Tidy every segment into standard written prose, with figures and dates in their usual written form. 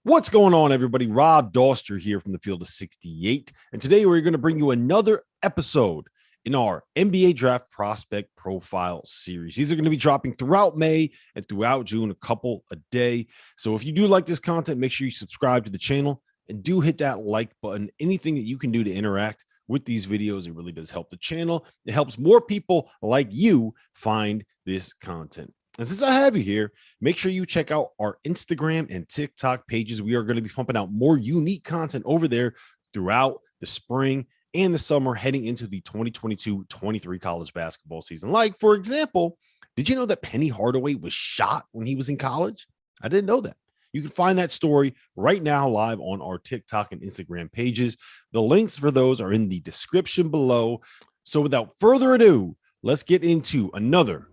What's going on, everybody? Rob Doster here from the Field of 68. And today we're going to bring you another episode in our NBA Draft Prospect Profile series. These are going to be dropping throughout May and throughout June, a couple a day. So if you do like this content, make sure you subscribe to the channel and do hit that like button. Anything that you can do to interact with these videos, it really does help the channel. It helps more people like you find this content. And since I have you here, make sure you check out our Instagram and TikTok pages. We are going to be pumping out more unique content over there throughout the spring and the summer heading into the 2022-23 college basketball season. Like, for example, did you know that Penny Hardaway was shot when he was in college? I didn't know that. You can find that story right now live on our TikTok and Instagram pages. The links for those are in the description below. So without further ado, let's get into another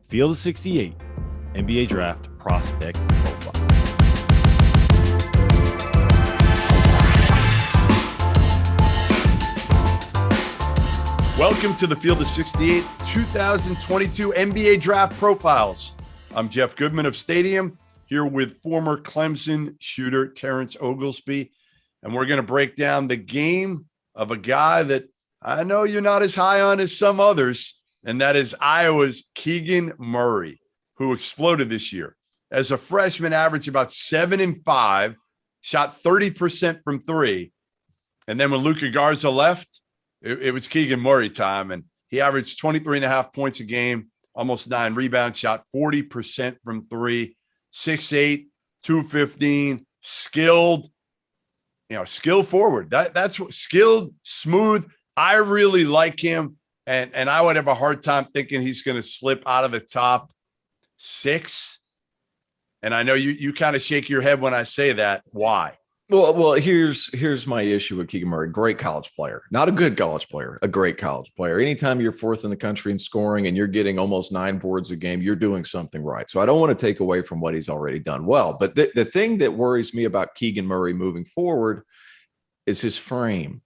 Field of 68 NBA Draft Prospect Profile. Welcome to the Field of 68 2022 NBA Draft Profiles. I'm Jeff Goodman of Stadium, here with former Clemson shooter Terrence Oglesby, and we're going to break down the game of a guy that I know you're not as high on as some others, and that is Iowa's Keegan Murray, who exploded this year. As a freshman, averaged about 7 and 5, shot 30% from three. And then when Luka Garza left, it was Keegan Murray time, and he averaged 23.5 points a game, almost 9 rebounds, shot 40% from three, 6'8", 215, skilled, skill forward. That's what skilled, smooth. I really like him. And I would have a hard time thinking he's going to slip out of the top 6. And I know you kind of shake your head when I say that. Why? Well, here's my issue with Keegan Murray. Great college player, not a good college player, a great college player. Anytime you're fourth in the country in scoring and you're getting almost 9 boards a game, you're doing something right. So I don't want to take away from what he's already done well. But the thing that worries me about Keegan Murray moving forward is his frame.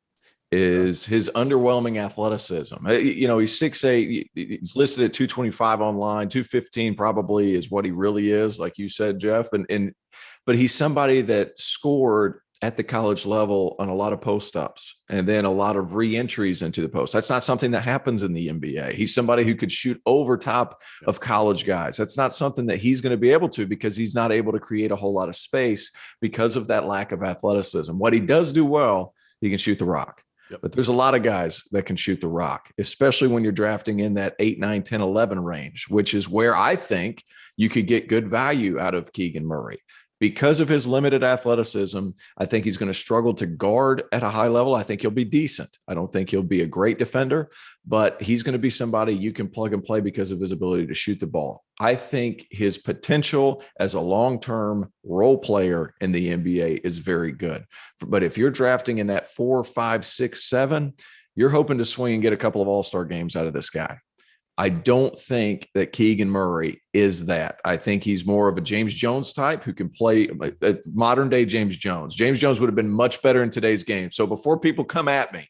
Is his underwhelming athleticism. He's 6'8", he's listed at 225 online, 215 probably is what he really is, like you said, Jeff. But he's somebody that scored at the college level on a lot of post-ups and then a lot of re-entries into the post. That's not something that happens in the NBA. He's somebody who could shoot over top of college guys. That's not something that he's going to be able to because he's not able to create a whole lot of space because of that lack of athleticism. What he does do well, he can shoot the rock. Yep. But there's a lot of guys that can shoot the rock, especially when you're drafting in that 8, 9, 10, 11 range, which is where I think you could get good value out of Keegan Murray. Because of his limited athleticism, I think he's going to struggle to guard at a high level. I think he'll be decent. I don't think he'll be a great defender, but he's going to be somebody you can plug and play because of his ability to shoot the ball. I think his potential as a long-term role player in the NBA is very good. But if you're drafting in that 4, 5, 6, 7, you're hoping to swing and get a couple of all-star games out of this guy. I don't think that Keegan Murray is that. I think he's more of a James Jones type who can play a modern day James Jones. James Jones would have been much better in today's game. So before people come at me,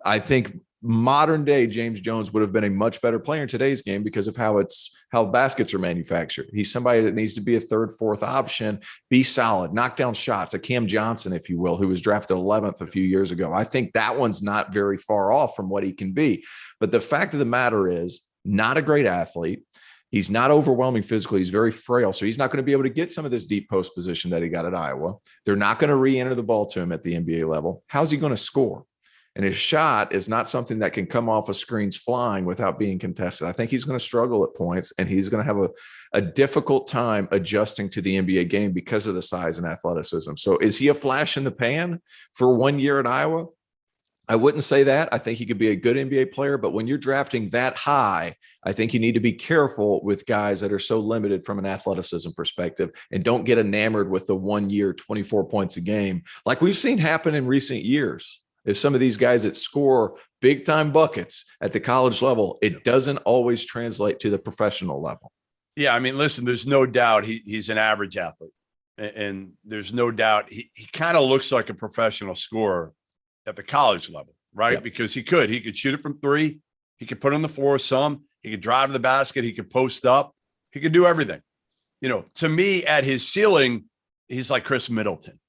I think modern day James Jones would have been a much better player in today's game because of how baskets are manufactured. He's somebody that needs to be a 3rd, 4th option, be solid, knock down shots, a Cam Johnson, if you will, who was drafted 11th a few years ago. I think that one's not very far off from what he can be. But the fact of the matter is, not a great athlete. He's not overwhelming physically. He's very frail. So he's not going to be able to get some of this deep post position that he got at Iowa. They're not going to re-enter the ball to him at the NBA level. How's he going to score? And his shot is not something that can come off of screens flying without being contested. I think he's going to struggle at points, and he's going to have a difficult time adjusting to the NBA game because of the size and athleticism. So is he a flash in the pan for 1 year at Iowa? I wouldn't say that. I think he could be a good NBA player, but when you're drafting that high, I think you need to be careful with guys that are so limited from an athleticism perspective and don't get enamored with the 1 year, 24 points a game, like we've seen happen in recent years. If some of these guys that score big time buckets at the college level, it doesn't always translate to the professional level. Yeah. I mean, listen, there's no doubt he's an average athlete, and there's no doubt he kind of looks like a professional scorer at the college level, right? Yep. Because he could shoot it from 3. He could put on the floor some, he could drive to the basket. He could post up. He could do everything. To me, at his ceiling, he's like Chris Middleton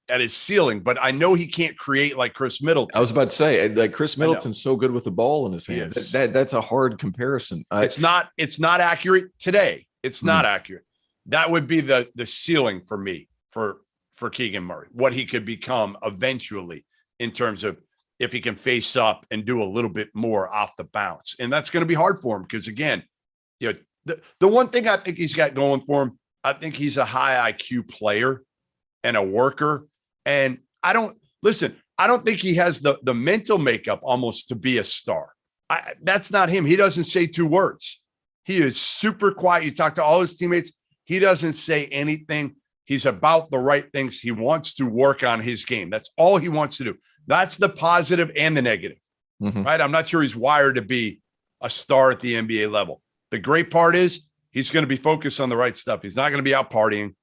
at his ceiling, but I know he can't create like Chris Middleton. I was about to say, like, Chris Middleton's so good with the ball in his hands. That's a hard comparison. It's not accurate today. It's not accurate. That would be the ceiling for me for Keegan Murray, what he could become eventually in terms of if he can face up and do a little bit more off the bounce. And that's going to be hard for him because, again, you know, the one thing I think he's got going for him, I think he's a high IQ player and a worker. And I don't think he has the mental makeup almost to be a star. That's not him. He doesn't say two words. He is super quiet. You talk to all his teammates. He doesn't say anything. He's about the right things. He wants to work on his game. That's all he wants to do. That's the positive and the negative, right? I'm not sure he's wired to be a star at the NBA level. The great part is he's going to be focused on the right stuff. He's not going to be out partying.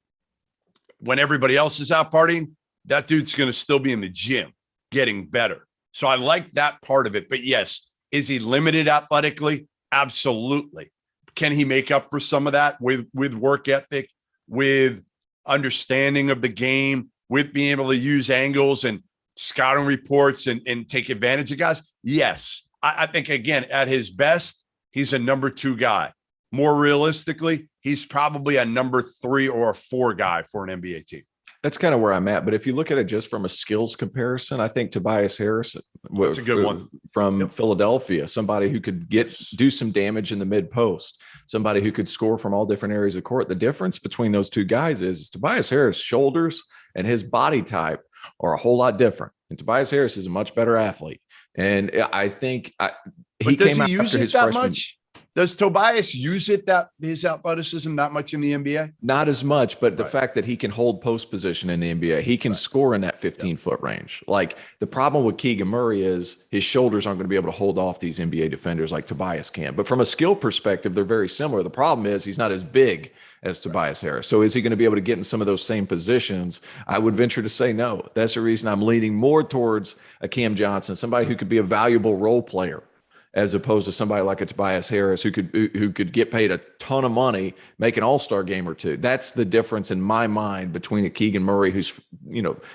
When everybody else is out partying, that dude's going to still be in the gym getting better. So I like that part of it. But yes, is he limited athletically? Absolutely. Can he make up for some of that with work ethic, with understanding of the game, with being able to use angles and scouting reports and take advantage of guys? Yes. I think, again, at his best, he's a number 2 guy. More realistically, he's probably a number 3 or a 4 guy for an NBA team. That's kind of where I'm at. But if you look at it just from a skills comparison, I think Tobias Harris, that's a good one, from Philadelphia, somebody who could do some damage in the mid post, somebody who could score from all different areas of court. The difference between those two guys is Tobias Harris' shoulders and his body type are a whole lot different. And Tobias Harris is a much better athlete. And I think he came out after his freshman. Much? Does Tobias use his athleticism that much in the NBA? Not as much, but the fact that he can hold post position in the NBA, he can score in that 15-foot range. Like, the problem with Keegan Murray is his shoulders aren't going to be able to hold off these NBA defenders like Tobias can. But from a skill perspective, they're very similar. The problem is he's not as big as Tobias Harris. So is he going to be able to get in some of those same positions? I would venture to say no. That's the reason I'm leaning more towards a Cam Johnson, somebody who could be a valuable role player, as opposed to somebody like a Tobias Harris who could get paid a ton of money, make an all-star game or two. That's the difference in my mind between a Keegan Murray who's,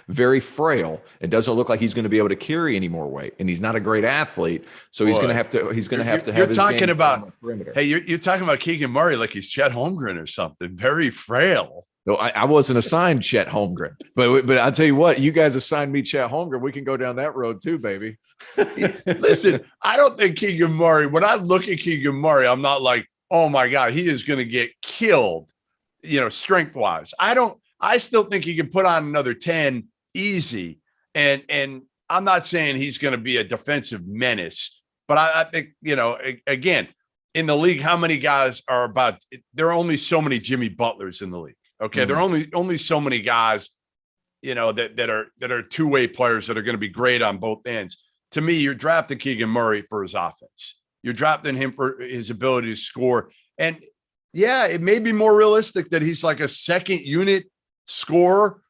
very frail and doesn't look like he's going to be able to carry any more weight, and he's not a great athlete, so he's going to have to have his game on the perimeter. Hey, you're talking about Keegan Murray like he's Chet Holmgren or something. Very frail. No, I wasn't assigned Chet Holmgren, but I'll tell you what, you guys assigned me Chet Holmgren. We can go down that road too, baby. Listen, I don't think Keegan Murray, when I look at Keegan Murray, I'm not like, oh my God, he is going to get killed, strength wise. I still think he can put on another 10 easy. And I'm not saying he's going to be a defensive menace, but I think, again, in the league, how many guys there are only so many Jimmy Butlers in the league. Okay. There are only so many guys, that are two-way players that are going to be great on both ends. To me, you're drafting Keegan Murray for his offense. You're drafting him for his ability to score. And yeah, it may be more realistic that he's like a second unit scorer.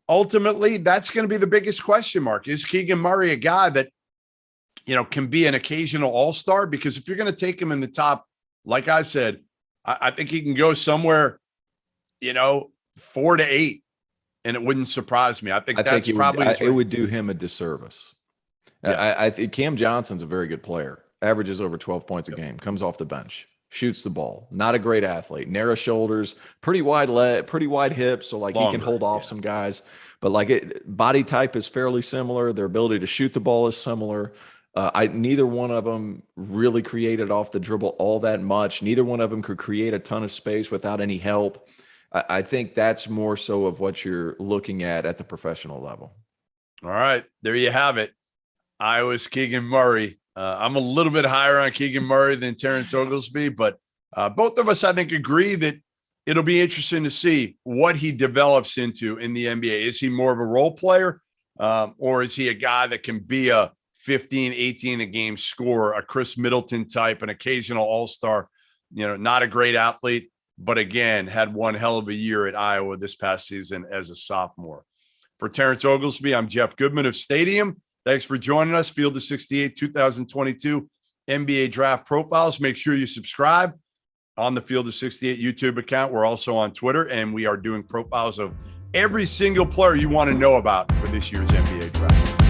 Ultimately, that's going to be the biggest question mark. Is Keegan Murray a guy that, can be an occasional all-star? Because if you're going to take him in the top, like I said, I think he can go somewhere, 4 to 8, and it wouldn't surprise me. I think it would do him a disservice. Yeah. I think Cam Johnson's a very good player. Averages over 12 points a game. Comes off the bench. Shoots the ball. Not a great athlete. Narrow shoulders. Pretty wide hips. So he can hold off some guys. But body type is fairly similar. Their ability to shoot the ball is similar. Neither one of them really created off the dribble all that much. Neither one of them could create a ton of space without any help. I think that's more so of what you're looking at the professional level. All right, there you have it. Iowa's Keegan Murray. I'm a little bit higher on Keegan Murray than Terrence Oglesby, but both of us, I think, agree that it'll be interesting to see what he develops into in the NBA. Is he more of a role player, or is he a guy that can be a 15, 18 a game scorer, a Chris Middleton type, an occasional all-star, not a great athlete, but again, had one hell of a year at Iowa this past season as a sophomore. For Terrence Oglesby, I'm Jeff Goodman of Stadium. Thanks for joining us. Field of 68 2022 NBA Draft Profiles. Make sure you subscribe on the Field of 68 YouTube account. We're also on Twitter, and we are doing profiles of every single player you want to know about for this year's NBA draft.